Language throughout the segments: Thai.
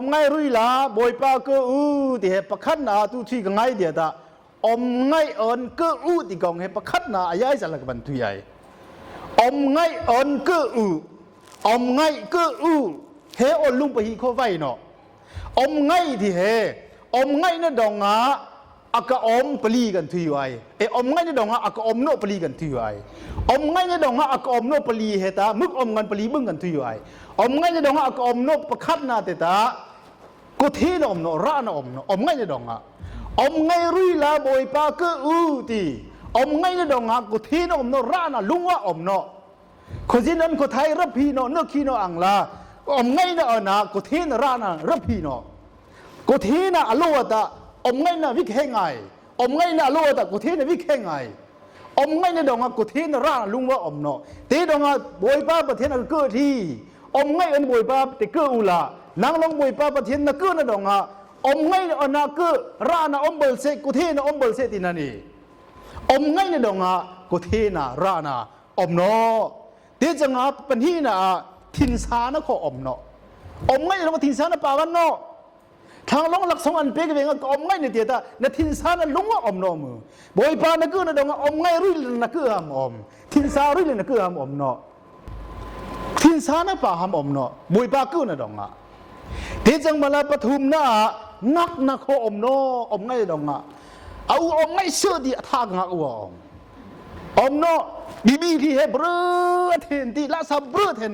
มไงรุ่ยละบอยปาก็ที่เหประคันนาตุที่ก็ไงเดียดาไงก็ที่กองเหประคันนาอายายจะลักบันทุยไอไงก็ไงก็เฮลุงไปฮีโคไวเนาะไงที่เฮไงนั่นดองงาอากาปลีกันทุยไอไงนั่นดองงาอากาโนปลีกันทุยไอไงนั่นดองงาอากาโนปลีเฮตามึกกันปลีบึงกันทุยไอไงนั่นดองงาอากาโนประคันนาเตตากูเทนโนรานะเนาะไงนั่นดองงาไงรุ่ยลาบอยปาก็ตีไงนั่นดองงากูเทนโนรานะลุงว่าเนาะคนที่นั้นคนไทยรับพี่เนาะเนื้อขี้เนาะอังลาไงนั่นนะกูเทนรานะรับพี่เนาะกูเทนะอโลตาไงน่ะวิเคงไงไงน่ะโลตะกูเทน่ะวิเคงไงไงน่ะดองกูเทน่ะร่าลุงว่าเนาะเตดองบอยป้าประเทศน่ะเกิดที่ไงบอยป้าเตเกิดอุลานางลงบอยป้าประเทศน่ะเกิดน่ะดองไงน่ะเกิดร่าน่ะเบลเซกูเทน่ะเบลเซตินันนี่ไงน่ะดองกูเทน่ะร่าน่ะเนาะเตจังปัญหีน่ะทินสานะขอเนาะไงน่ะทินสานะป่าวันเนาะทางลงหลักสองอันเป็กเองก็ไงเนี่ยเดียดาทินสานะลุงว่าเนาะมือบอยปานักเกินนะดองไงรุ่ยนักเกินทินสารุ่ยนักเกินเนาะทินสานะป่าเนาะบอยปาเกินนะดองเดี๋ยวจังมาลาปฐุมนะงักนักขอเนาะไงดองเอาไงเชื่อดีทางงักว่าเนาะบีที่เฮบรเทนที่ละสับรเทน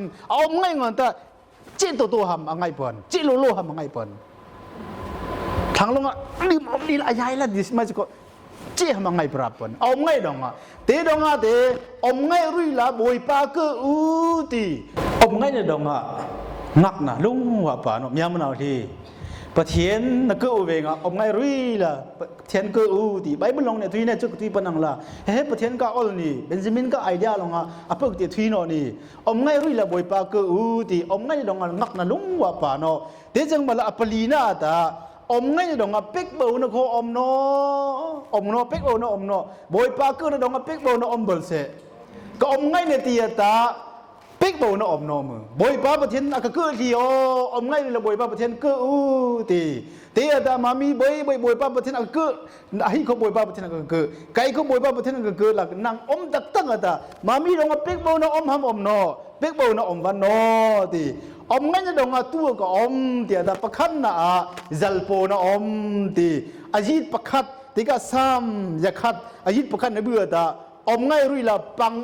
ไงเงินแต่เจ้าตัวหำไงเปิลเจ้าโลหำไงเปิลทางลงนี่ละยายละดิสมาสก็เจ้ามังไงปราบปนไงดองเตดองเตไงรุ่ยละบอยปาก็ตีไงเนี่ยดองนักนะลุงหัวป่านมีมันเอาทีประเทศนักก็เวงไงรุ่ยละประเทศก็ตีใบบุญลงเนี่ยทุยเนี่ยจุกที่ปนังละเฮ้ประเทศก็อลนี่เบนซิมินก็ไอเดียลงอ่ะพวกที่ทุยนอนี่ไงรุ่ยละบอยปาก็ตีไงดองนักนะลุงหัวป่านเดี๋ยวจังมาละปลีน่าตาไงดองเป็กเบานะโคเนาะเป็กเบานะเนาะบอยปาก็นะดองเป็กเบานะเบลเซก็ไงเนี่ยตีตาเป็กเบานะเนาะมือบอยปาประเทศอะก็เกิดที่ไงเลยบอยปาประเทศก็ตีตามามีบอยปาประเทศอะก็ให้เขาบอยปาประเทศอะก็ไก่เขาบอยปาประเทศอะก็หลักนางตักตั้งตามามีดองเป็กเบานะหำเนาะเป็กเบานะวันเนาะตีไงจะดองตัวก็ที่adaประคันนะจัลโปนะที่อาจิตประคัดที่ก็ซ้ำยักขัดอาจิตประคันในเบื่อตาไงรุ่ยละปัง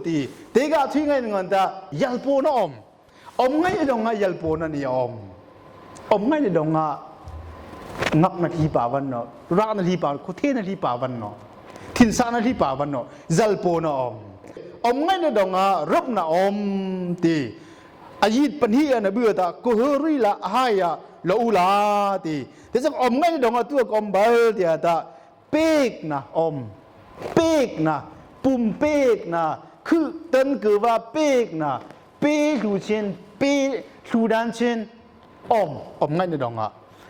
ที่ก็ที่ไงเงินตายัลโปนะไงจะดองยัลโปนะนี่ไงจะดองงักนาทีป่าวันเนาะรักนาทีป่าคุเทนาทีป่าวันเนาะทินสานาทีป่าวันเนาะจัลโปนะไงจะดองรับนะที่อายิดปัญหาเนี่ยเบื่อตากูเฮรุ่ยละหายาละอุลาตีแต่สักไงดองตัวกบลเดียตาเป็กนะเป็กนะปุ่มเป็กนะคือตันคือว่าเป็กนะเป็กดูเช่นเป็กดูดันเช่นไงดอง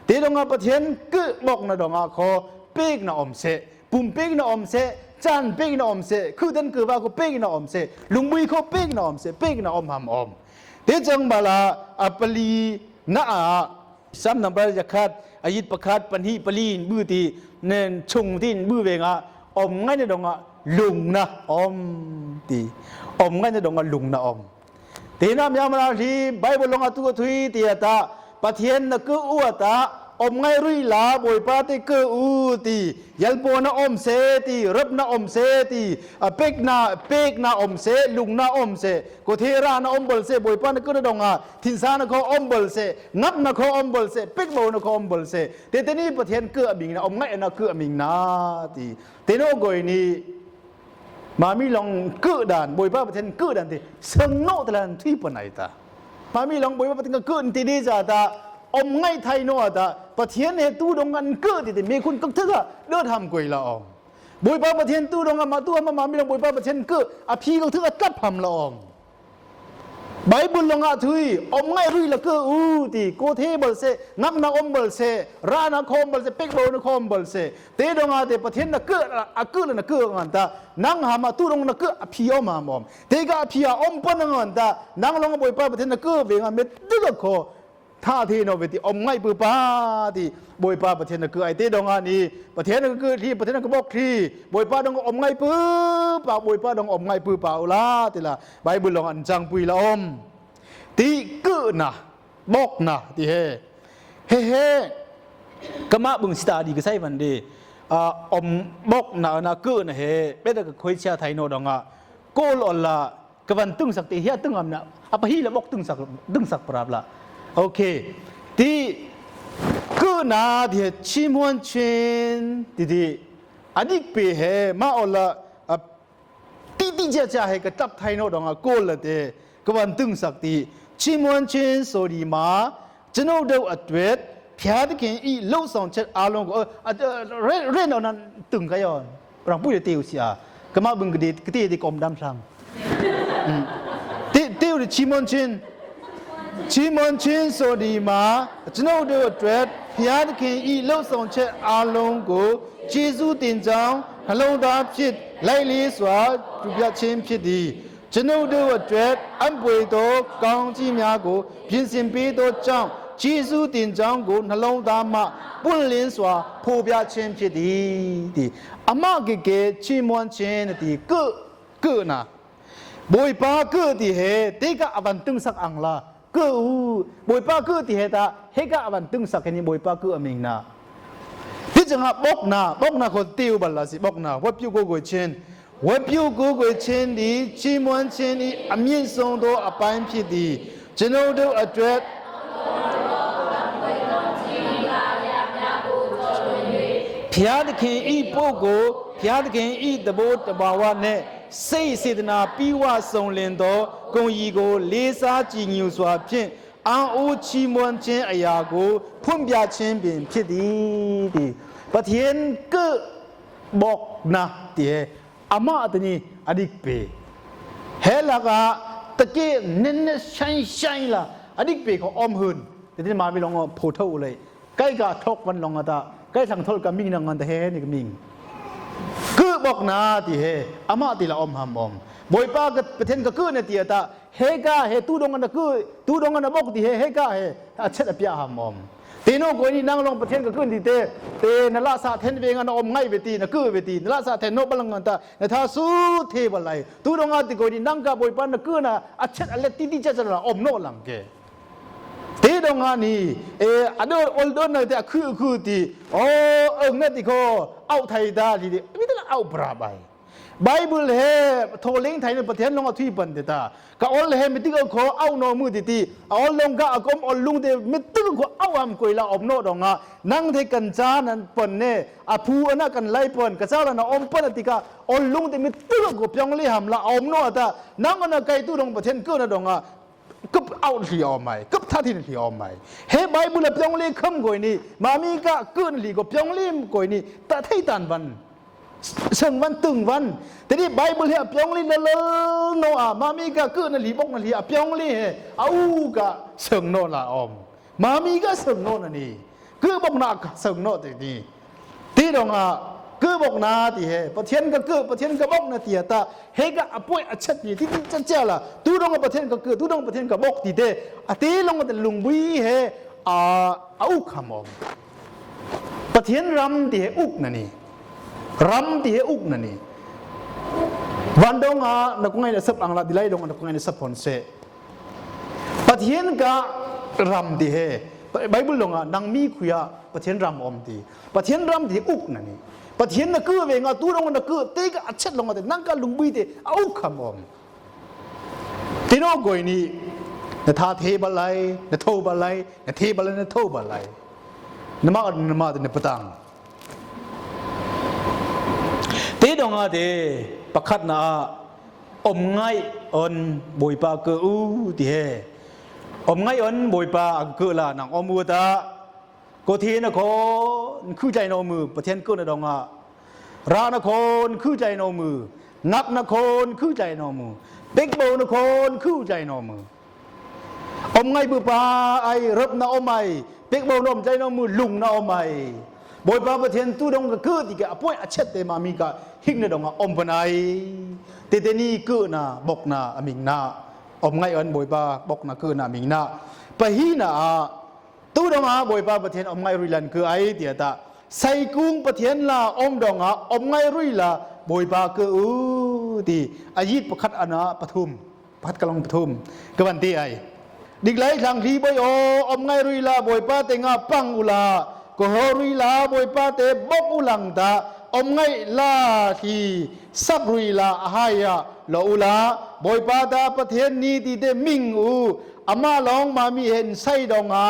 เดี๋ยวดองประเทศก็บอกนะดองขอเป็กนะเสปุ่มเป็กนะเสจันเป็กนะเสคือตันคือว่ากูเป็กนะเสลุงบุยเขาเป็กนะเสเป็กนะหำเดี๋ยวจังบาลาปลีน่าซ้ำนับจะขัดอายิดประคัดปัญหีปลีนบื้อตีเน้นชงที่บื้อเวงไงเนี่ยดองลุงนะตีไงเนี่ยดองลุงนะตีน้ำยามาทีใบบลงตัวทุยตีตาปะเทียนนักอวตาไงรุ่ยลาบอยปาติกตียัลโปนะเสตีรับนะเสตีเป็กนะเสลุงนะเสกุเทรานะเบลเสบอยปานะก็ดองทินสานะเขาเบลเสงับนะเขาเบลเสเป็กโบนะเขาเบลเสแต่ทีนี้ประเทศเกือมิงนะไงนะเกือมิงนะตีเทโนโกยนี่มามีลองเกือด่านบอยปาประเทศเกือด่านที่เซิงโนตะลันที่ปนัยตามามีลองบอยปาประเทศเกือที่ดีจ้าตาไงไทยโนตาประเทศเนี่ยตู้ดงกันเกิดที่มีคุณก็เถอะเดินทำกุยละบอยป้าประเทศตู้ดงกันมาตัวมามีลงบอยป้าประเทศเกิดพี่ก็เถอะกัดทำละใบบุญลงทุยไงรุ่ยละก็ที่โกเทเบลเซนักนะเบลเซรานะคอมเบลเซเป็กโบนะคอมเบลเซเตดงแต่ประเทศนักเกิดเลยนักเกิดงันตานังหามาตู้ดงนักเกิดพี่มามเตก็พี่ปนงันตานังลงบอยป้าประเทศนักเกิดเวงเม็ดดึกขอ ท่าที่โนเวติอมไงปือป้าที่บอยป้าประเทศนั้นคือไอเต้ดองอันนี้ประเทศนั้นคือที่ประเทศนั้นก็บอกที่บอยป้าดองอมไงปือป้าบอยป้าดองอมไงปือป้าอุลาติละไบเบิลลองอันจังปุยละอมที่กือนะบอกนะที่เฮ่กะมะบึงสตาดีก็ใส่มันดีอมบอกนะกือนะเฮเป็ดก็คุยเชียไทยโนดองอ่ะโกลอละกะวันตึงสักตีเฮียตึงอำนะอะปะฮีละบอกตึงสักปราบละโอเคที่กือนาที่ชิมวนชินที่อันนี้เปเฮมาอละตีจะให้กระตับไทยโนดองอ่ะโกละเตกะวันตึงสักตีชิมวนชินโซดีมาจะโนเดอตเวดพยาดกินอีโลสองเช็ดอารมณ์ก็เร่นเอานั้นตึงกันย้อนปรางปุ้ยเตียวเสียกะมาบึงกะดีที่กอมดำซังเตียวชิมอนชินโซดีมาจะโนเดอตเวดพยาดกินอีโลสองเช็ดอารมณ์ก็เจซูตินจังฮัลโหลดาพิดไลลีสวาจุบยาชิมพิดดีจะโนเดอตเวดอันป่วยโตกองจีเมียกูพินสินปีโตจังเจซูตินจังกูฮัลโหลดามาปุ่นลินสวาผู้บยาชิมพิดดีอามาเกชิมอนชินดีกือนะบอยป้ากือที่เฮเตกะอวันตึงสักอังลากือบอยป้ากือที่เฮตาเฮกะอวันตึงสักนี่บอยป้ากืออมิงนาที่จังหะบอกนาคนติวบัลลาสิบอกนาวับยูโกโกเชนวับยูโกโกเชนดีชิมวนเชนดีอเมียนทรงโตอปายพิดีจโนโดอดเวดพยาดเคนอีโปโกพยาดเคนอีตะโบตะบาวะเนစိတ်စေတနာပြီးဝဆုံးလင်သောဂုဏ်ကြီးကိုလေးစားကြည်ညိုစွာဖြင့်အံ့ဩချီးမွမ်းခြင်းအရာကိုဖွင့်ပြခြင်းပင်ဖြစ်သည်ပထျင်ကบอกนะเตอามาตนีอดิกเปเฮลากาตะเกเนเนชัยล่ะอดิกเปของอมหืนแต่ที่มาไม่ลองโพเท่าเลยใกล้กะทกวันลองตาใกล้ทางทลกะมิงนางอันตะเฮนี่กะมิงคือบอกนาติเฮอามาติละอมหำอมบอยป้ากะประเทศกะคือเนี่ยติตาเฮกะเฮตูดงอันคือตูดงอันบอกติเฮกะเฮอะเช็ดอะเปียหำอมตีโนโกนี่นางลงประเทศกะคือติเตนละสะเทนเวงันอมไงเวตีนะคือเวตีนละสะเทนโนบลังอันตานะทาสูเทบไลตูดงอันติโกนี่นางกะบอยป้านะคือนะอะเช็ดอะเลติจะจะอมโนลังเกเตดงานี่อะโดออลโดนแต่คือติโอเนติโคเอาไทยดาดิมิตละเอาปราบายไบเบิลเฮโทลิงไทยในประเทศลงอทุยปันเดตากะออลเฮมิติกขอเอาโนมือติออลลงกะอกมออลลุงเดมิติกขอเอาอำกวยละอมโนดงานังเทกันจานันปนเนอะภูอนะกันไลปนกะเจ้าละนะอมปนติกะออลลุงเดมิติกขอเปียงลิหำละอมโนตานังอนะไกตุดงประเทศเกนะดงากึบเอาหลีออมไหมกึบท่าที่หลีออมไหมเฮไบเบิลเปียงลิคำกวยนี่มามีกะกึนหลีก็เปียงลิมกวยนี่ตะไทตันวันเชิงวันตึงวันแต่นี่ไบเบิลเฮเปียงลินเลโนอามามีกะกึนหลีบอกนหลีเปียงลิเฮเอากะเชิงโนละออมมามีกะเชิงโนนะนี่คือบอกนักเชิงโนตินี่ที่ดงคือบอกนาติเฮประเทศก็คือประเทศก็บอกนาติตาเฮก็อป่วยอชัดนี่ที่จะเจ้าล่ะตูดงประเทศก็คือตูดงประเทศก็บอกติเตอตีลงแต่ลุงบุยเฮเอาคำอมประเทศรำติเฮอุกนั่นนี่รำติเฮอุกนั่นนี่วันดงนักงานสับอังลาดิไลดงนักงานสับผลเสประเทศก็รำติเฮไบเบิลลงนางมีคุยประเทศรำอมติประเทศรำติอุกนั่นนี่ประเทศนักคือเวงตูรงนักคือเตกอัดเช็ดลงมาแต่นั่งกันลุงบุยเตเอาคำอมที่โน่กอยนี่นท่าเทบอะไรนโทบอะไรนเทบอะไรนโทบอะไรนมาแต่นปตังเตดงอาเตประคัดนาอมไงอันบอยปาเกอูที่เฮอมไงอันบอยปาอังเกล่ะนางอมูตาก็ทีนะคนคือใจโนมือประเทศก็นะดองรานครคือใจโนมือนับนครคือใจโนมือเด็กโบนครคือใจโนมืออมไงบุปาไอรบนะอมไอเด็กโบนอมใจโนมือลุงนะอมไอบอยปาประเทศตู้ดองก็คือที่แกป่วยอัจฉริยะมามีกะหิ้งนะดองอมปนไอเตเตนี่คือนะบอกนะอมิงนะอมไงอันบอยปาบอกนะคือนะมิงนะไปฮีนะ tu dong a boi pa pathian om ngai ruilan ke ai tia ta sai kung pathian la om dong a om ngai rui la boi pa ke ti ayit pakhat ana pathum pat kalong pathum ke ban ti ai dik lai thang thi boi o om ngai rui la boi pa te nga pang ula ko ho rui la boi pa te bok ulang ta om ngai la thi sap rui la ahaya lo ula boi pa ta pathian ni ti te ming u ama long ma mi hen sai dong a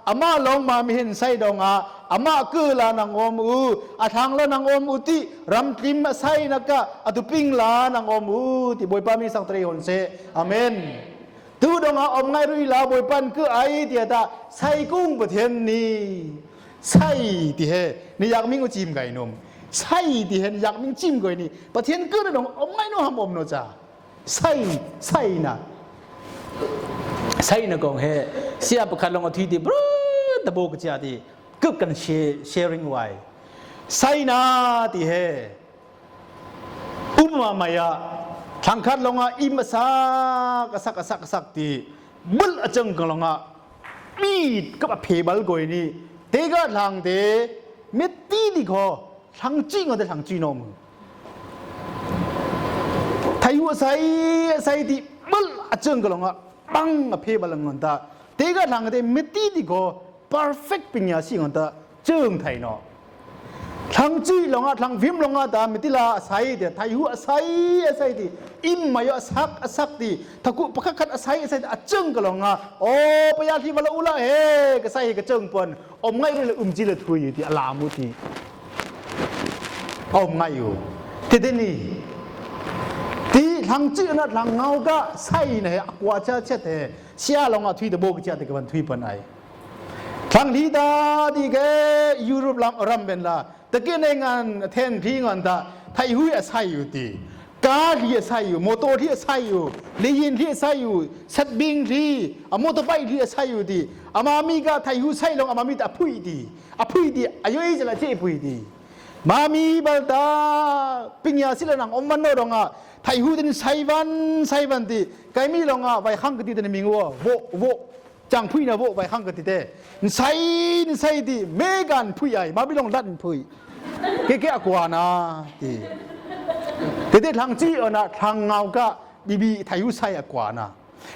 ama long ma mi hen sai dong a ama ke la nang om u athang la nang om u ti ram trim sai na ka atu ping la nang om u ti boi pa mi sang tri hon se amen tu dong a om ngai rui la boi pan ke ai ti ta sai kung pathian ni sai ti he ni yak ming u chim gai nom sai ti he yak ming chim goi ni pathian ke dong om ngai no ham om no cha sai na sai na gong he sia pakhat long athi ti bro ta bo ka cha ti kup kan sharing wai sai na ti he umma maya thang khat longa imasa kasak ti bul achang ka longa mi ka ba phebal goi ni te ga thang te met ti di kho thang chi ngo de thang chi nom thai hu sai ti bul achang ka longa bang a phebal ngon ta te ga thang te met ti di kho perfect pinya si ngon ta chung thai no thang chi longa thang vim longa ta mitila sai de thai hu sai ti im mayo sak ti thaku pakhat sai achung ka longa o paya thi wala ula he ka sai ka chung pon om ngai le ji le thui ti ala mu ti om ngai yu te de ni ti thang chi na thang ngau ka sai ne akwa cha che te sia longa thui de bo ka cha te ka ban thui pon ai thang li da di ke Europe ram ben laตะเกียในงานเทนที่งานตาไทยหุยอาศัยอยู่ตีกาที่อาศัยอยู่มอเตอร์ที่อาศัยอยู่ลียินที่อาศัยอยู่เซตบิงที่มอเตอร์ไบค์ที่อาศัยอยู่ตีอามามีก็ไทยหุยใส่ลงอามามีแต่อภุยตีอายุยี่จะละเจ็บอภุยตีมามีบัลตาปิญญาศิลนังอมวันโนดงอ่ะไทยหุยเป็นไซวันตีไกมีลงอ่ะไว้ข้างกติดในมิงวัวโวจังพุยนะโวไว้ข้างกติดเตใส่ตีเมกันพุยใหญ่มาไม่ลงดันพุยเก๋ๆกว่านะตีแต่ทางจี้นะทางเงาก็บีไทยุใส่กว่านะ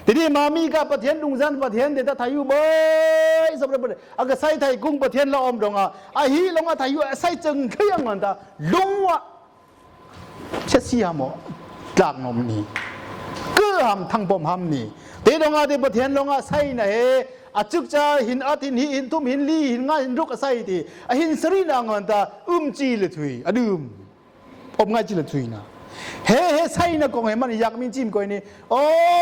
แต่ที่มามีก็ประเทศดุงซันประเทศเดต้าไทยุเบยสำหรับอากาศใส่ไทยกุ้งประเทศละอมดงอ่ะไอ้ฮีลงอ่ะไทยุใส่จึงเครื่องมันตาลงว่ะเช็ดซี่ฮามกลางนมนี่ก็หามทางปมหามนี่แต่ดงอ่ะที่ประเทศลงอ่ะใส่ไหนอาจุกจะหินอาทินหินทุ่มหินลีหินง่ายหินรุกอาศัยตีหินสรีนางอันตาจีเลยทุยอดุมอมง่ายจีเลยทุยนะเฮ้ใส่นะกงเห็นมันอยากมีจิ้มก้อยนี่โอ้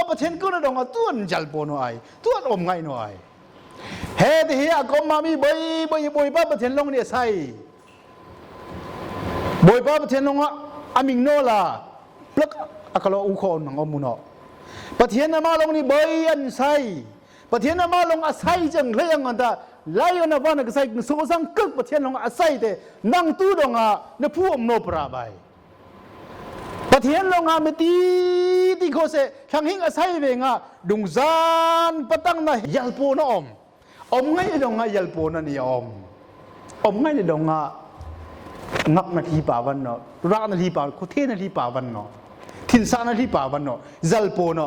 ประเทศก็ระดงอ่ะตัวนจัลโปนไอตัวนอมง่ายหน่อยเฮ้ที่เฮียกงมามีบอยป้าประเทศลงเนี่ยใส่บอยป้าประเทศลงอ่ะอามิงโนล่ะปลักอักลออุคอนของอมุนอประเทศน่ะมาลงนี่บอยอันใส่ประเทศน่ะมาลงอาศัยจังเลยอันตาไล่อันว่านักใส่โซซังกึกประเทศลงอาศัยเตนั่งตู้ดงอ่ะเนี่ยผู้อมโนปราบายประเทศลงอ่ะไม่ตีโคเสทางหิงอาศัยเวงอ่ะดุงซานปะตั้งนะยัลโปนะอมไงดงอ่ะยัลโปนะนี่อมไงดงอ่ะงับนาทีป่าวันเนาะรักนาทีป่าโคเทนาทีป่าวันเนาะทินซานาทีป่าวันเนาะยัลโปนะ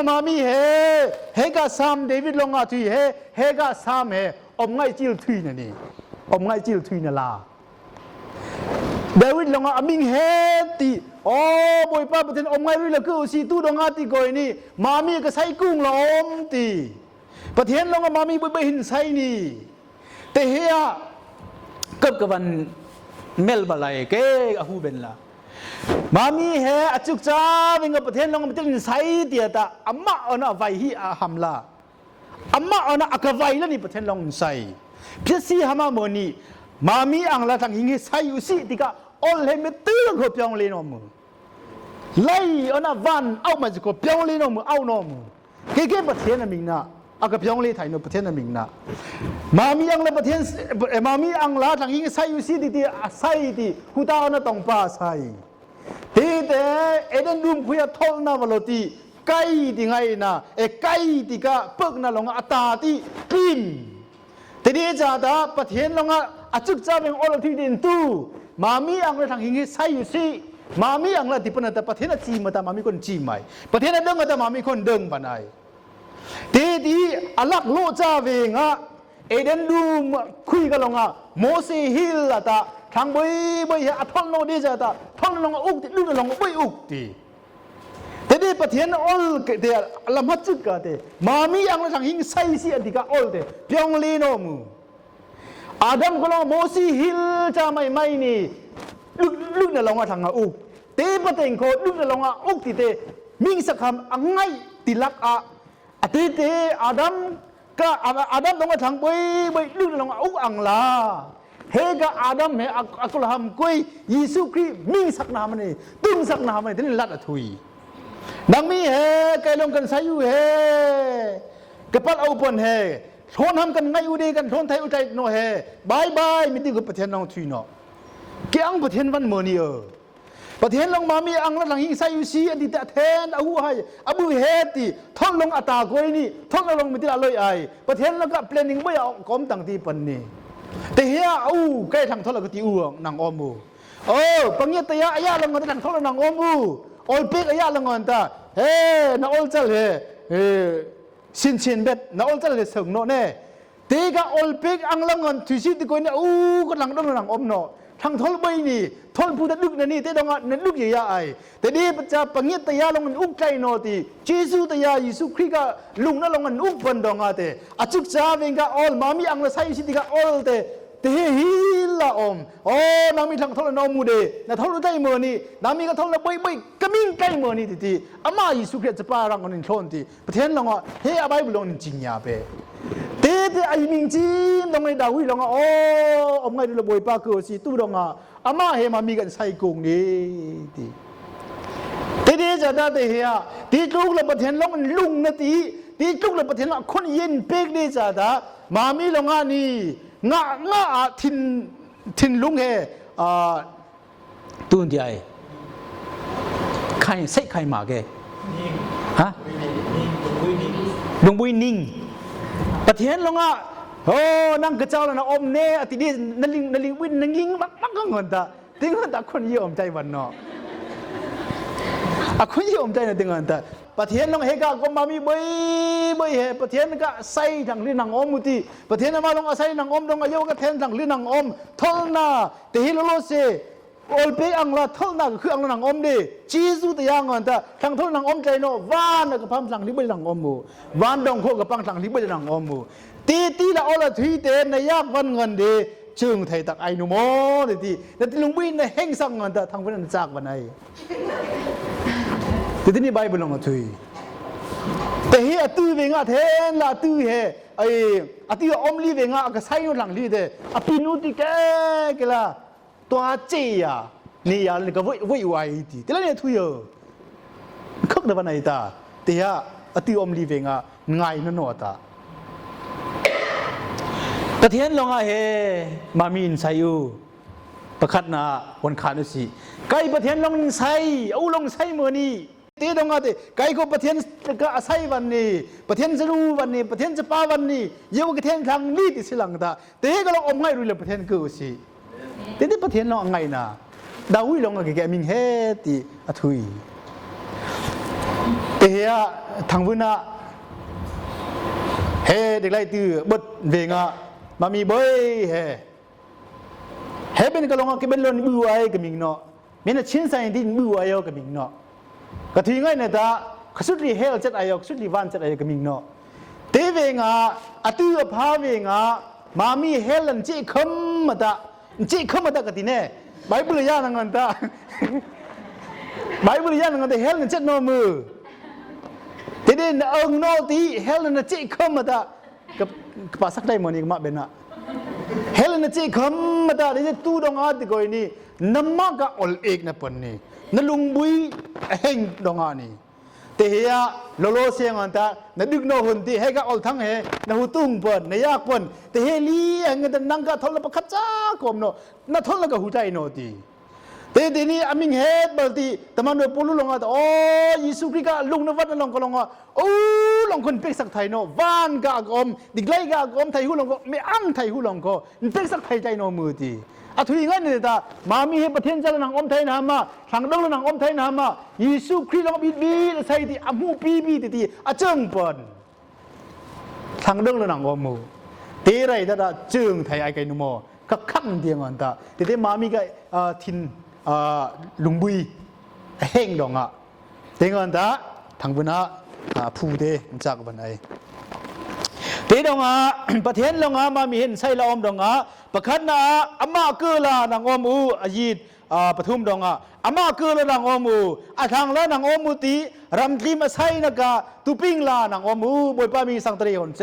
มามีเฮก็ซ้ำเดวิดลงอ่ะทีเฮก็ซ้ำอมง่ายจิลทุยนี่อมง่ายจิลทุยนี่ล่ะเดวิดลงอ่ะมิงเฮตีโอ้บอยป้าประเทศอมง่ายรุ่ยละคือสีตู้ดงอ่ะตีก้อยนี่มามีก็ใส่กุ้งละอมตีประเทศลงอ่ะมามีไปหินใส่นี่แต่เฮียกับวันเมลบาไลเก๋อหูเบนล่ะมามีเฮอจุกจ้าเป็นกับประเทศลงมาเป็นไซเดียตาอามาอันไวฮีอาฮัมลาอามาอันอากาไวแล้วนี่ประเทศลงไซเพื่อซีฮามาโมนีมามีอังลาทางหิงไซอยู่สิติกาออลเฮมตื้อเขาเปียงเลยน้องมือไล่อันวันเอามาจากเขาเปียงเลยน้องมือเอาน้องมือเก๋ๆประเทศนั้นมิงนะอากาเปียงเลยไทยโนประเทศนั้นมิงนะมามีอังลาประเทศมามีอังลาทางหิงไซอยู่สิติไซติฮูตาอันต้องป้าไซทีแต่เอเดนรูมคุยทอลนาวโลตีไกติไงนะไกติกะปึกนะลงอัตาติกิน ดีจาดาประเทศลงอาจุกจ้าเป็นอลที่ดินตูมามีอังละทางหิงใส่อยู่สิมามีอังละที่ปนแต่ประเทศจีมาแต่มามีคนจีใหม่ประเทศนั้นเดิงแต่มามีคนเดิงปานใดดีอัลลักโลจ้าเวงะเอเดนดูคุยกันลงโมเสฮิลละตาทางบ่อยอัทอนโนดีจาตาทอนลงอุกดูลงบ่อุกตีแต่ดีประเทศอลเดลำฮัจุกะเตมามีอังละทางหิงใส่สิอันที่กะอลเตเปียงลีโนมูอาดัมก็ลองโมซีฮิลจะไม่นี่ลึกในลงมาทางอุกเตปะเต็งโคลึกในลงมาอุกติเตมิงสักคำอังไงติลักอะเตอาดัมก็อาดัมลงมาทางบ่ลึกในลงมาอุกอังลาเฮกะอาดัมเฮอักลฮัมกุยยิสุคริมิงสักนามันนี่ตึงสักนามันนี่ลัดอทุยดังมีเฮไกลงกันใส่อยู่เฮกะปัดเอาปนเฮทนทำกันไงอุดีกันทนไทยอุใจโนเฮบายมิติกุประเทศน้องทุยเนาะเกี่ยงประเทศวันเมื่อนี้ประเทศลงมามีอังละหลังหิงใส่อยู่ซีอันที่แต่แทนอาหูให้อบูเฮติท่องลงอัตากวยนี่ท่องลงมิติละเลยไอประเทศแล้วก็เปลี่ยนหนึ่งไม่เอากรมต่างที่ปันนี่แต่เฮียใกล้ทางท่องละก็ตีอูนางอมูปังเงียตยะอายะลงกันทางท่องละนางอมูอลเปกอายะลงกันตาเฮ้นาอลเจลเฮชินเบ็ดนาอลเจลเสงโนเน่ตีกะอลเปกอังลังกันทุชิตกวยเนี่ยก็หลังต้องหลังอมโนทางทนใบนี่ทนผู้ตัดลุกนี่เตดงนั่นลุกใหญ่แต่ดีจะปังเงียตยาลงมันอุกใจโนติเจซูตยายิสุคริกะลุงนั่นลงมันอุกบันดงอาเตอจุกจาเวงกะอลมามีอังละไซสิติกะอลเตฮิลาอมนามีทางทนนอมูเดนะทนได้เมื่อนี่นามีก็ทนละใบกะมิงใกล้เมื่อนี่ติอามายิสุคริจะปารังกันทนติประเทศลงเฮอาไบบุลงจริงยาเปเตไอมิงจีมตรงในดาวิลงอมไงดูระบวยปาเกอสิตู้ลงอามาเฮมามีกันใส่กงนี่ทีนี้จะได้เฮียทีลูกเราประเทศลงมันลุงนาทีทีลูกเราประเทศลงคนเย็นเป็กนี่จะได้มามีลงนี่งาทินลุงเฮตุนที่ไอใครใส่ใครมาแกฮะลุงบุยนิ่งประเทศลงนั่งกระเจ้าแล้วนะอมเน่ติดีนั่นลิงวินนั่งลิงมักก็เงินตาถึงตาคนยี่อมใจวันเนาะคนยี่อมใจนะถึงเงินตาประเทศลงเฮกก็มามีบ่เฮประเทศก็ใส่ทางลินางอมมุติประเทศมาลงอาศัยนางอมลงอายุก็แทนทางลินางอมทอลนาแต่ฮิโลโลเซอลเปอังลาทอลนาก็คืออังลานางอมดิจีซูตยางเงินตาทางทอลนางอมใจโนวานก็พัมทางลิบนางอมมูวานดงโคก็ปังทางลิบนางอมมูตีละอละทุยเตในยากวันเงินดีจึงไทยตักไอนุโมเลยทีแต่ที่ลุงวินในแห่งสังเงินแต่ทางวันนั้นจากวันไหนแต่ที่นี่ใบบุลงทุยแต่เฮียตื้อเวงะเทนละตื้อเฮไอตื้ออมลีเวงะก็ใช้หลังลีเดปีนุติแกกละตัวเจียนี่ยาเลยก็วิ่งไวทีแต่ละเนี่ยทุยคึกในวันไหนตาแต่เฮียตื้ออมลีเวงะง่ายนั่นหนอตาประเทศลงเฮมามีนไซยูประคัดนาวันขานุสีไกประเทศลงไซเอาลงไซเมื่อนี้ตีดงอาติไกก็ประเทศก็อาศัยวันนี้ประเทศจะรู้วันนี้ประเทศจะป้าวันนี้เยาวประเทศทางนี้ติสิลังตาแต่ก็ลงอมง่ายรู้เลยประเทศกูสิแต่ที่ประเทศลงง่ายนะดาวิลงก็แกมิงเฮติอทุยแต่เฮียทางวุนาเฮเด็กไล่ตื้อบดเวงะมามีบ่เฮเป็นก็ลงก็เป็นลนบูไอก็มิงเนาะมีน่ะชิ้นใส่ดินบูไอก็มิงเนาะก็ทีง่ายเนี่ยตาสุดลีเฮลจัดไอสุดลีวันจัดไอก็มิงเนาะเตเวงะอตื้อพาเวงะมามีเฮลันจิคัมมาตะก็ติเน่ไบเบิลยานังกันตาไบเบิลยานังกันตาเฮลันจัดโนมือทีนี้โนตีเฮลันจิคัมมาตะกับภาษาไทยมันอีกมาเป็นอะเฮลันจิคัมมาตาเนี่ยตู้ดงอาติโกยนี่น้ำมากอลเอกนะปนนี่นั่นลุงบุยเฮงดงอานี่แต่เฮียโลโลเสียงอันตานั่นดึกโนหุ่นที่เฮก็อลทั้งเฮนั่นหูตุ้งปนนั่นยากปนแต่เฮลีเงินนั่งก็ทนละประคับจ้ากมโนนั่นทนละก็หูใจโนตีแต่ทีนี้อามิงเฮดบางทีแต่มันโดยปูลุลงอ่ะยิสุคริกะลุงนวัดนั่นลงก็ลงอ่ะ ลงคนเป็กสักไทยโนวานกากอมดิกไลกากอมไทยหูลงก็ไม่อั้งไทยหูลงก็เป็กสักไทยใจโนมือตีอะทุยงั้นเนี่ยตามามีเหตุประเทศจะนังอมไทยนะมาทางดงนังอมไทยนะมาเยซูคริสต์ลงบีบีใส่ที่อามูบีบีตีอาเจิงปนทางดงนังอมมูเตะไรแต่เจิงไทยไอไก่นุโมก็ขั้นเดียงอันตาแต่มามีก็ทินลุงบุยเฮงดงอ่ะเต็งอันตาทางบุญะผู้เดจากบันไอเตดงอ่ะประเทศลงอ่ะมามีเห็นใช่ละอมดงอ่ะประคันนะอามาเกลือนางอมูอายีดปฐุมดงอ่ะอามาเกลือนางอมูอาทางละนางอมูตีรำทีมาใช่นักตุปิงลานางอมูบอยป้ามีสังตรีคนเซ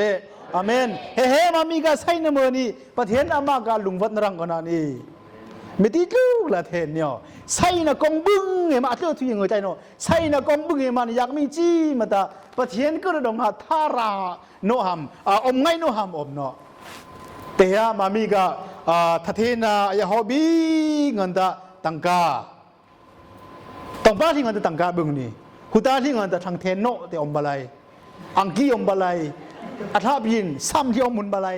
อาเมนเฮ้มามีกาใช่นเมื่อนี้ประเทศอามากาลุงวัดนรังกันนี่ไม่ติดลูกละเทนเนี่ยใช่นะกองบึ้งเห็นมาเท่าที่ยังไงใจเนาะใช่นะกองบึ้งเห็นมันอยากมีจีมาตาประเทศก็ระดมหาทาราโนหัมอมไงโนหัมอมเนาะแต่ฮะมามีกาทัเทนะยาฮอบีเงินตาตังกาต้องป้าที่เงินตาตังกาบึ้งนี่คุณตาที่เงินตาทางเทนโนแต่อมบาลัยอังกี้อมบาลัยอัฐบินซ้ำที่อมมุนบาลัย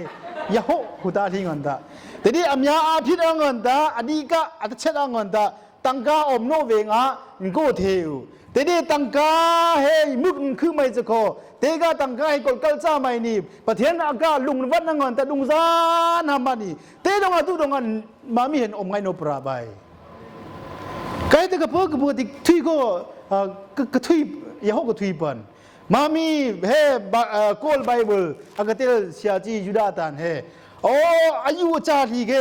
ยาโฮคุณตาที่เงินตาแต่นี่อเมียอาพิษเงินตาอดีกะอัตเชดเงินตาตังกาอมโนเวงะกูเทวแต่นี่ตังกาเฮมุกคือไม่จะโคเตกาตังกาให้กดกัลซ่าไม่นี่ประเทศอากาลุงวัดนังเงินแต่ลุงซานทำมานี่เตดงาตุดงานมามีเห็นอมไงโนปราบายใครแต่กระเพาะกระเพาะที่ทุยก็กระทุยยาโฮกระทุยปันมามีเฮโกลไบเบิลอากาเตลเสียจียูดาตันเฮโอ้อายุจ่าที่เก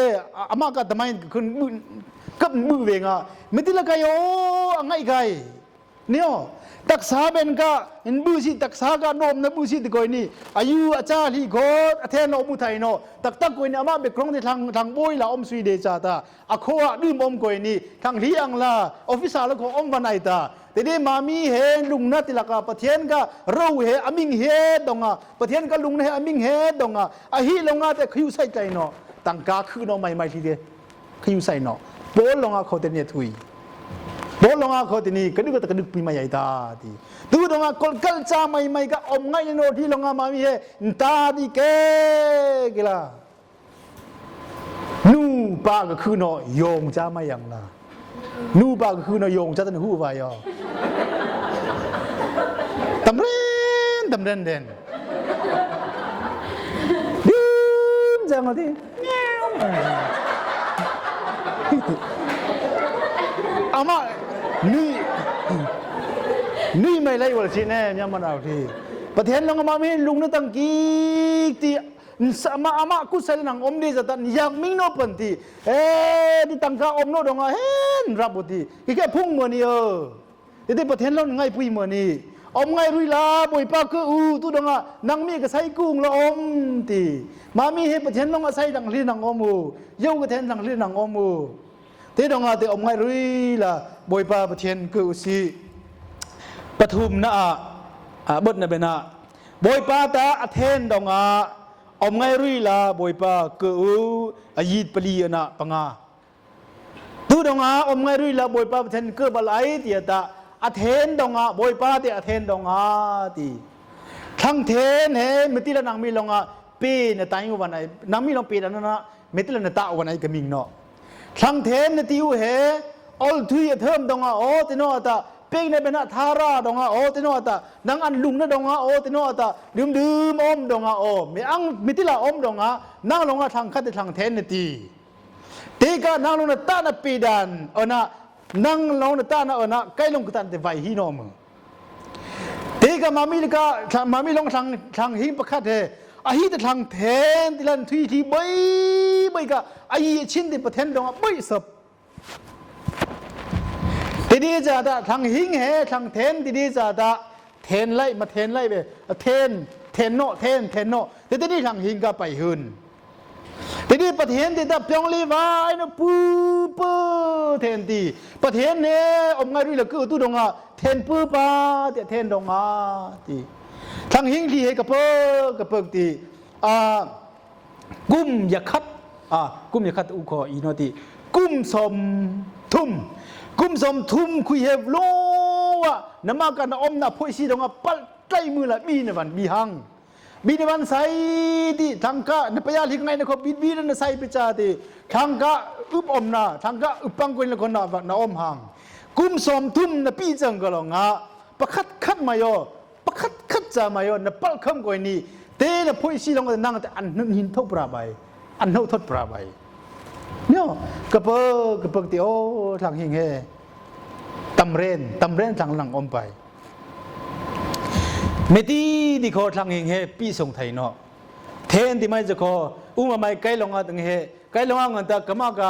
อามาก็ทำไมคุณกับมือเวงอ่ะไม่ติดละกันโอ้ไงไงเนี่ยตักษาเป็นก็เห็นบุษีตักษาก็นมนะบุษีที่ก่อยนี่อายุอาจารย์ที่โคตรเทนอมุทัยเนาะตักก่อยนี่อามาเบกครองที่ทางบอยละอมสวีเดชาตาอาโคอะดื่มอมก่อยนี่ทางเลียงละออฟฟิศละของอมวันไอตาแต่นี่มามีเฮลุงนัดที่ละก็ประเทศก็เราเฮอามิงเฮดงอ่ะประเทศก็ลุงเฮอามิงเฮดงอ่ะอาฮิลงอ่ะแต่คิวใส่ใจเนาะตังกาคือเนาะไม่ทีเดียวคิวใส่เนาะโบลงอ่ะเขาเตเนี่ยทุยโบลงอ่ะเขาที่นี่ก็ดูก็ตะกดึกปีมาใหญ่ตาดีดูลงอ่ะคนกัลจาไม่ก็อมไงโนที่ลงอ่ะมามีเฮตาดีเกกิล่ะนูปาก็คือเนาะโยงจ้าไม่ยังล่ะนูปาก็คือเนาะโยงจ้าตันหูไปอ่ะตำเรนเด่นดื่มจังเลยที่อามานี่ไม่ไล่วันสิแน่ยังมันเอาที่ประเทศลงมาไม่ลุงนึกตั้งกี่ที่อามากุศลนังอมดีจะตันอยากมิ่งโนปันที่ที่ตั้งข้าอมโนดงอ่ะเห็นรับบุตรีแค่พุ่งมือนี่ที่ประเทศเราไงพุ่งมือนี่อมไงรุยลาบอยปากก็ตุดงอ่ะนังมีก็ใส่กุ้งละอมที่มามีเหตุประเทศลงอ่ะใส่ดังลีนังอมูเย้าก็แทนดังลีนังอมูที่ดงอาเตอมไงรุยละบอยปาประเทศก็อุสิปฐุมนะบดนะเบนะบอยปาตาอเทนดงอาอมไงรุยละบอยปาก็อายีดปลีนะปังอาตุดงอาอมไงรุยละบอยปาประเทศก็บาลายเตียตาอเทนดงอาบอยปาเตอเทนดงอาตีทั้งเทนเฮมิติละนางมีลงอาปีนะตายอยู่วันไหนนางมีลงปีนั้นนะมิติละนะตาวันไหนก็มิงเนาะทั้งเทนนะติวเฮออลทุยเทิมดงอาโอติโนตาเป้งในเป็นทาราดงอาโอติโนตานางอันลุงนะดงอาโอติโนตาดื่มอมดงอาโอมีอังมิติละอมดงานางลงอาทางคัดทางเทนนะตีเตกานางลงนะตานะปีดันนะนั่งลงในตาหน้าใกล้ลงกตันแต่ไวฮีนอมเด็กมามีลงทางหิงประคัดเฮอาฮีแต่ทางเทนที่ลันทุยที่ใบก็อาฮีชิ้นที่ประเทศดงใบสับทีนี้จะทางหิงเฮทางเทนทีนี้จะเทนไล่มาเทนไล่ไปเทนโนแต่ทีนี้ทางหิงก็ไปหืนทีนี้ประเทศที่ดับยองลีวายนะปูเทนตีประเทศเนี่ยอมไงรู้ละคือตู้ดงอ่ะเทนปูปาเทนดงอ่ะตีทางหิงที่ให้กระเพิกตีกุมยาคัดอุคออีโนตีกุมสมทุ่มคุยเฮฟโลวะน้ำมากันอมนะพูดสิดงอ่ะปัล ใกล้มือละบีนวันบีหังบีนวันใส่ที่ทางกะนปยาลิกไงนะเขาบีนั่นใส่ไปจ่าที่ทางกะอุบอมนาทางกะอุปังกุนละคนนาอมหังกุมสมทุ่มนะปีจังก็ลงอ่ะประคัดมาโยประคัดจะมาโยนะปัลคำกุนนี่เตนะพูดสิลงนั่งแต่อันนึงหินทุบปราบไปอันนู้ทดปราบไปเนี่ยกระเปิกที่โอ้ทางหิงเฮตำเรนทางหลังอมไปเมตีที่เขาทางหิงเฮปีส่งไทยเนาะเทนที่ไม่จะเขามาไม่ไกลลงอ่ะตั้งเฮไกลลงอ่ะงั้นแต่ก็มากะ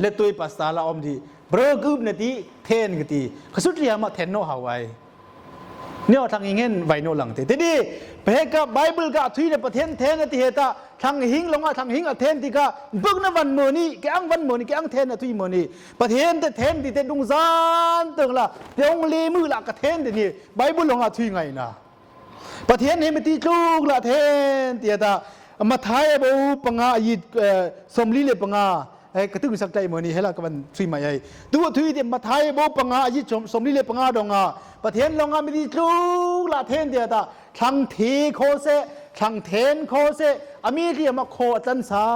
เลตุยปัสตาลาอมดีบริกุบเนตีเทนกตีขสุดที่มาเทนโนฮาวายเนี่ยทางหิงเงินไวโนหลังทีนี้เพกับไบเบิลกับทุยในประเทศเทนที่เหตุทางหิงลงอ่ะทางหิงอ่ะเทนที่ก็บึกนวันโมนี่แกอังวันโมนี่แกอังเทนอ่ะทุยโมนี่ประเทศเทนที่เทนดุงซานตึงละเดี๋ยวองเลมือละกับเทนที่นี่ไบเบิลลงอ่ะทุยไงนะประเทศนี้มันตีจุกละเทนที่เหตุมาท้ายบูปังอายิสมลีเลปังอากระตุ้งสักใจโมนี่เฮล่ะกับมันทุยมาใหญ่ตัวทุยที่มาท้ายบูปังอายิสมลีเลปังอาดงอาประเทศลงอ่ะมันตีจุกละเทนที่เหตุทางทีโคเซทางเทนโคเซอเมริกามาโคจันสั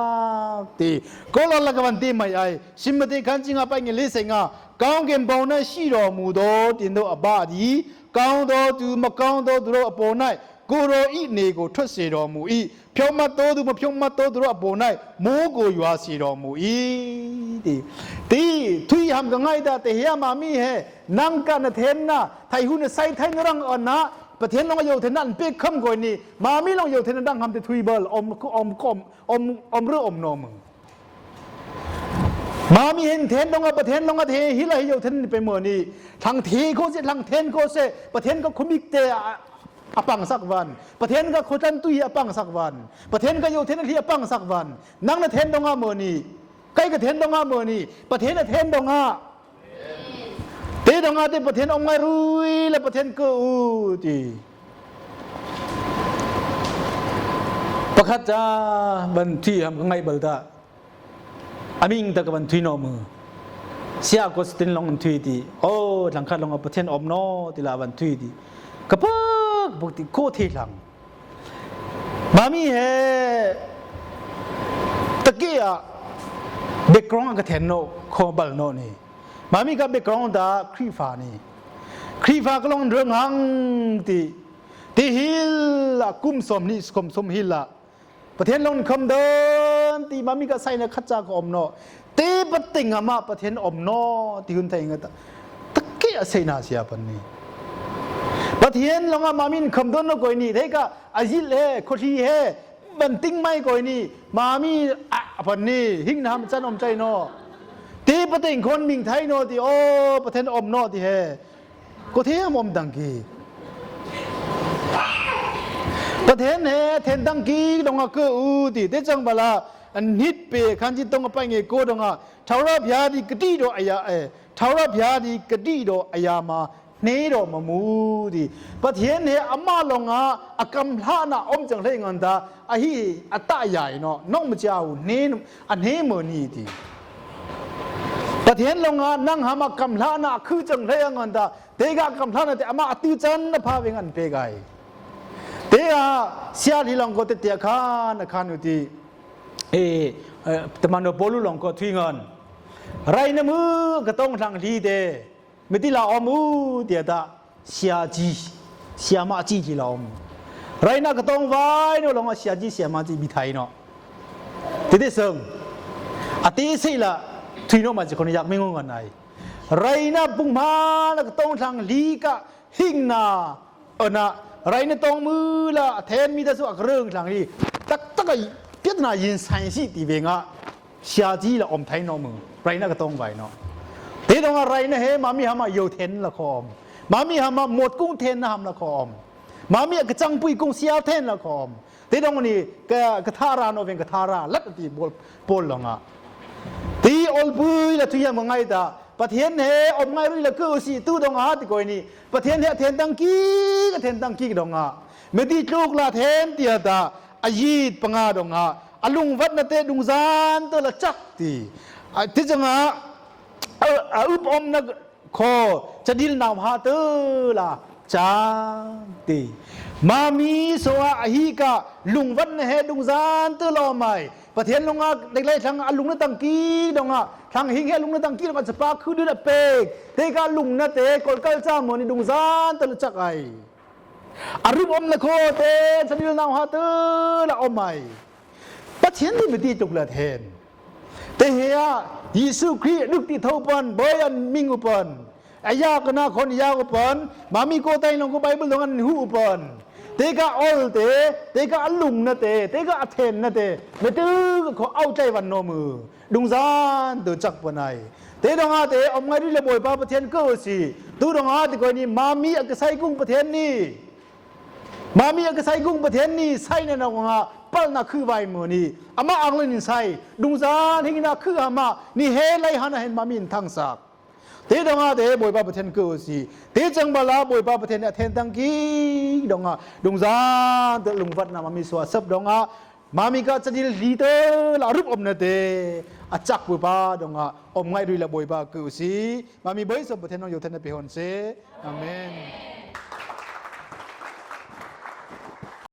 กตีก็ลละกันตีไม่ไอสิมติกันจริงอ่ะไปเงี้ยลิสิงอ่ะก้าวเก็บบ่าวน่ะชีรอมูโดตินโดอบาดีก้าวโดดูมาก้าวโดดูโรอปอน่ะกูโรอีนี่กูทศสีรอมูอีเพียวมาโตดูมาเพียวมาโตดูโรอปอน่ะมูกูอยู่อาสีรอมูอีตีทุยทำกันไงแต่เฮียมามีเฮนั่งกันเทนน่ะไทยหุ่นใส่ไทยนรังอ่อนนะประเทศลงโยเทนันเป๊กคำก่อนนี่มาไม่ลงโยเทนันดังคำแต่ทุยเบลอมเรืออมนมมามีเห็นเทนลงประเทศลงเทฮิลาโยเทนไปเมื่อนี่ทางทีโคเสทางเทนโคเสประเทศก็คุมิกเตอปังสักวันประเทศก็โคจันตุยอปังสักวันประเทศก็โยเทนที่อปังสักวันนั่งเทนลงเมื่อนี่ใกล้กับเทนลงเมื่อนี่ประเทศเทนลงเตดงอาเตประเทศองไงรุยและประเทศกูตีประคัตจาบันทีทำไงบัลตาอามิงตะกับบันทีนอมือเสียก็สตินลงทีดีโอ้หลังคัดลงประเทศอมโนติลาบันทีดีกระปักปกติโคตรหลังมามีเฮตะกี้อะเบกกรองกับเทนโนโคบัลโนนี่มามีกับเบกกรองดาครีฟานี่ครีฟาก็ลงเรื่องหังที่ฮิลละกุมสมนี่กุมสมฮิลละประเทศลงคำเดินที่มามีกับใส่ในขัดจากอมโนตีปติงอามาประเทศอมโนที่คุณไทยงั้นตะเกียเสนาเสียปันนี่ประเทศลงมามีคำเดินก็นี่เด็กอาจิเลโคชีเฮบันติงไม่ก็นี่มามีปันนี่หิ้งน้ำจันอมใจโนตีปติงคนมิงไทยโนที่โอ้ประเทศอมโนที่เฮก็เทียมอมดังกีประเทศเฮเทนดังกีดงก็อูที่เดจังบลาอันนิดเปขันจิตงไปเงยโกดงทาวราบยาดีกดีโดอายาทาวราบยาดีกดีโดอายามาเนโดมามูดีประเทศเฮอามาลงอากำลานะอมจังเลยงันตาอหิอัตตาใหญ่เนาะน้องมเจ้าเนอันเฮมนี่ดีประเทศลงนั่งหามากำลานะคือจังเลยงันตาเตกากำลานะแต่อามาอติจันนะพาเวงันเปกายเตะเสียที่ลงก็เตะขานอยู่ที่แต่มันโปลุลงก็ทิ้งเงินไรนะมือก็ต้องทางดีเดไม่ที่เราอมูเดียดาเสียมาจีเราอมไรนะก็ต้องไว้เนาะลงเสียมาจีบิไทยเนาะที่ได้ซึ่งอาทิตย์สิละทิ้งเนาะมาจากคนอยากไม่งงกันไหนไรนะปุ่งมาแล้วก็ต้องทางลีกะหิงนานะไรนะต้องมือละแทนมีแต่ส่วนเรื่องทางนี้ตักไอเพี้ยนนายินสันสิตีเบงะเสียจีละอมไทยน้องมึงไรนะก็ต้องไว้เนาะเดี๋ยวอะไรนะเฮมามีหามาโยเทนละคอมมามีหามาหมดกุ้งเทนนะหามละคอมมามีกระจังปุยกุ้งเสียเทนละคอมเดี๋ยวนี้กระทาราโนเวนกระทาราลักตีบอลลงอ่ะตีอลปุยละทุยมังไงตาประเทศเฮอมไงรุ่ยละก็สิตู้ดงอาที่ก่อยนี่ประเทศเฮเทนตังกีก็เทนตังกีดงอาไม่ตีลูกละเทนเตียตาอายีดปังอาดงอาอลุงวัดนาเตดุงซานตัวละจักตีที่จังอาอุปอมนักขอจะดิลนาวฮาเตอละ จาตีมามีสวะฮีกะลุงวันเฮดุงซานตลอไม่ประเทศลงอ่ะเด็กเล็กทางลุงนั่นตังกีดงอ่ะทางหิงเฮลุงนั่นตังกีดมันจะปาคือด้วยเปกเทกาลุงนั่นเตะกอลกัลจ้ามันดุงซานตลอดจักไออารุบอมละโคเตสนิลนาวฮาตละอมไม่ประเทศนี้ไม่ตีจุกละเทนแต่เฮียยิสุคริลุกที่เท่าปันบอยันมิงอุปันอายากนะคนยากอุปันมามีโกไตลงก็ไบเบิลลงอันหูอุปันเตกาออลเตกาอัลลุงนะเตกาอัเทนนะเตไม่ตื้อเขาเอาใจวันโนมือดุงซานตัวจักปนัยเตดงอาเตอมไงดิเลบอยป้าประเทศก็สิตัวดงอาเตก็นี่มามีอักษรกุ้งประเทศนี้มามีอักษรกุ้งประเทศนี้ใส่ในนงอาปัลนักคือใบมือนี่อามาอังเลนินใส่ดุงซานที่นักคืออามานี่เฮลัยฮันเห็นมามีนทั้งสักเตดงอาเตบอยป้าประเทศก็สิเตจังบาลาบอยป้าประเทศเทนตังกีดงอาดุงซานเตลุงวัดนามามีสวาสับดงอามามีก็จะดีลีเตลารุปอมนาเตอาจักบุปาดงอาอมไงดุยละบอยป้าก็สิมามีใบสมประเทศน้องอยู่เทนเปฮอนเซอาเมน